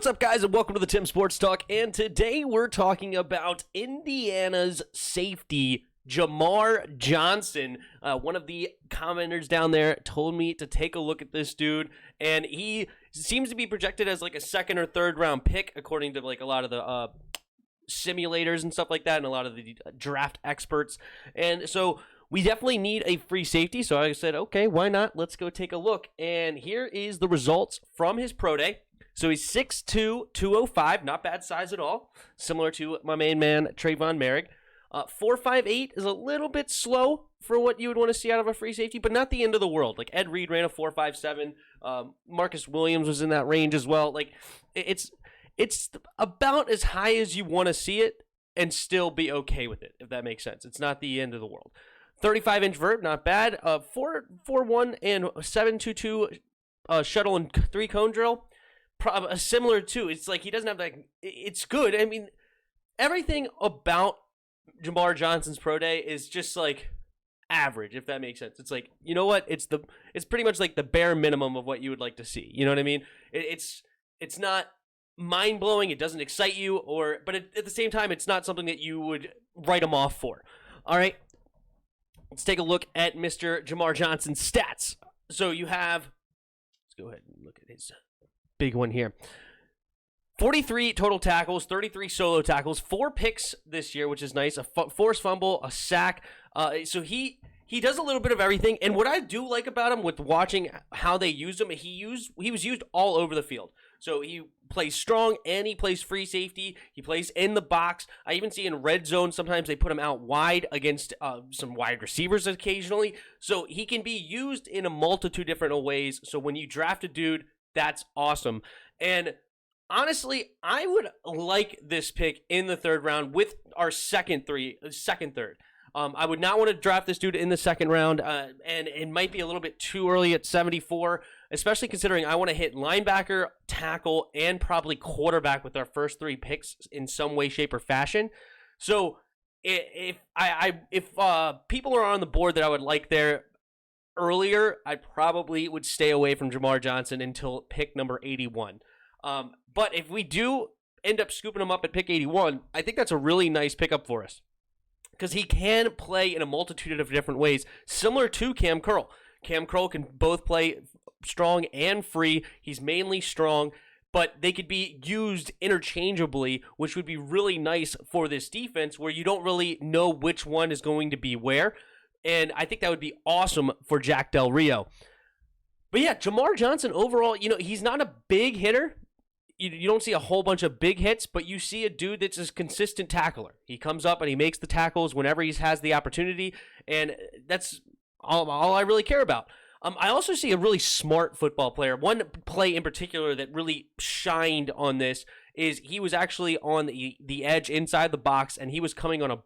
What's up, guys, and welcome to the Tim Sports Talk. And today we're talking about Indiana's safety, Jamar Johnson. One of the commenters down there told me to take a look at this dude, and he seems to be projected as like a second or third round pick, according to like a lot of the simulators and stuff like that, and a lot of the draft experts. And so we definitely need a free safety. So I said, okay, why not? Let's go take a look. And here is the results from his pro day. So he's 6'2", 205, not bad size at all, similar to my main man, Trayvon Merrick. 4.58 is a little bit slow for what you would want to see out of a free safety, but not the end of the world. Like Ed Reed ran a 4.57. Marcus Williams was in that range as well. Like it's about as high as you want to see it and still be okay with it, if that makes sense. It's not the end of the world. 35-inch vert, not bad. 4.41 and 7.22 shuttle and 3-cone drill. Similar too. It's like he doesn't have that. It's good. I mean, everything about Jamar Johnson's pro day is just like average, if that makes sense. It's like, you know what? It's pretty much like the bare minimum of what you would like to see. You know what I mean? It's not mind blowing. It doesn't excite you, but at the same time, it's not something that you would write him off for. All right. Let's take a look at Mr. Jamar Johnson's stats. So you have. Let's go ahead and look at his big one here. 43 total tackles, 33 solo tackles, 4 picks this year, which is nice. A forced fumble, a sack. So he does a little bit of everything. And what I do like about him with watching how they used him, he was used all over the field. So he plays strong and he plays free safety. He plays in the box. I even see in red zone sometimes they put him out wide against some wide receivers occasionally. So he can be used in a multitude of different ways. So when you draft a dude, that's awesome. And honestly, I would like this pick in the third round with our second third. I would not want to draft this dude in the second round, and it might be a little bit too early at 74, especially considering I want to hit linebacker, tackle, and probably quarterback with our first 3 picks in some way, shape, or fashion. So if people are on the board that I would like there earlier, I probably would stay away from Jamar Johnson until pick number 81. But if we do end up scooping him up at pick 81, I think that's a really nice pickup for us because he can play in a multitude of different ways, similar to Cam Curl. Cam Curl can both play strong and free. He's mainly strong, but they could be used interchangeably, which would be really nice for this defense where you don't really know which one is going to be where. And I think that would be awesome for Jack Del Rio. But yeah, Jamar Johnson overall, he's not a big hitter. You don't see a whole bunch of big hits, but you see a dude that's a consistent tackler. He comes up and he makes the tackles whenever he has the opportunity, and that's all I really care about. I also see a really smart football player. One play in particular that really shined on this is he was actually on the edge inside the box, and he was coming on a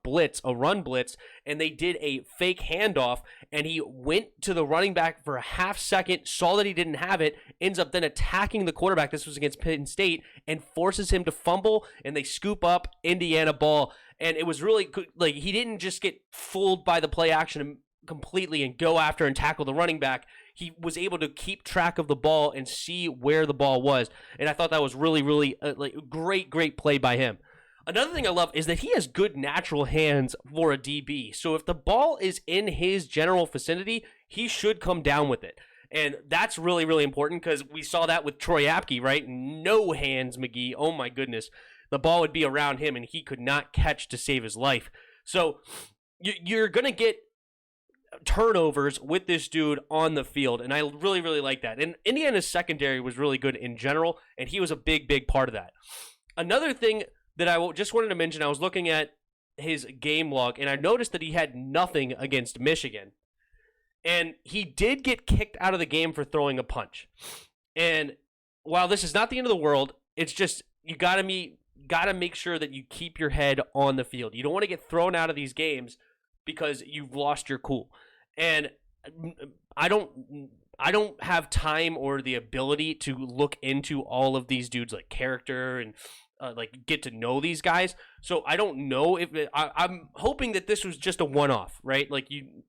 run blitz, and they did a fake handoff, and he went to the running back for a half second, saw that he didn't have it, ends up then attacking the quarterback. This was against Penn State, and forces him to fumble, and they scoop up Indiana ball, and it was really good. Like, he didn't just get fooled by the play action completely and go after and tackle the running back. He was able to keep track of the ball and see where the ball was, and I thought that was really, really great play by him. Another thing I love is that he has good natural hands for a DB, so if the ball is in his general vicinity, he should come down with it, and that's really, really important because we saw that with Troy Apke, right? No hands, McGee. Oh my goodness. The ball would be around him, and he could not catch to save his life. So you're going to get turnovers with this dude on the field, and I really, really like that. And Indiana's secondary was really good in general, and he was a big part of that. Another thing that I just wanted to mention, I was looking at his game log, and I noticed that he had nothing against Michigan. And he did get kicked out of the game for throwing a punch. And while this is not the end of the world, it's just you got to make sure that you keep your head on the field. You don't want to get thrown out of these games because you've lost your cool. And I don't have time or the ability to look into all of these dudes' like character and get to know these guys. So I don't know if I'm hoping that this was just a one-off, right? Like, you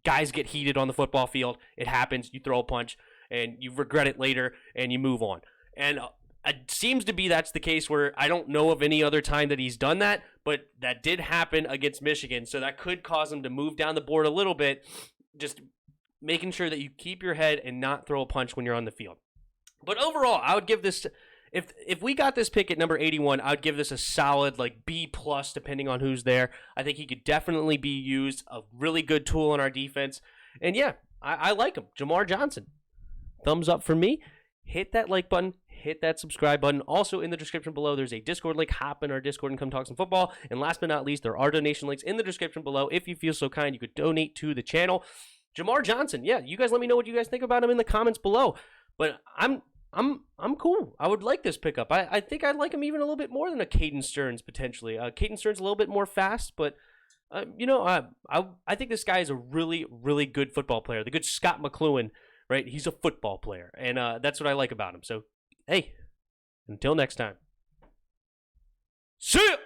guys get heated on the football field. It happens. You throw a punch and you regret it later and you move on. And It seems to be that's the case where I don't know of any other time that he's done that, but that did happen against Michigan, so that could cause him to move down the board a little bit, just making sure that you keep your head and not throw a punch when you're on the field. But overall, I would give this, if we got this pick at number 81, I would give this a solid like B+, depending on who's there. I think he could definitely be used, a really good tool in our defense. And yeah, I like him. Jamar Johnson. Thumbs up for me. Hit that like button. Hit that subscribe button. Also, in the description below, there's a Discord link. Hop in our Discord and come talk some football. And last but not least, there are donation links in the description below. If you feel so kind, you could donate to the channel. Jamar Johnson, yeah, you guys let me know what you guys think about him in the comments below. But I'm cool. I would like this pickup. I think I'd like him even a little bit more than a Caden Stearns potentially. Caden Stearns a little bit more fast, but I think this guy is a really, really good football player. The good Scott McLuhan, right? He's a football player, and that's what I like about him. So, hey, until next time. See ya!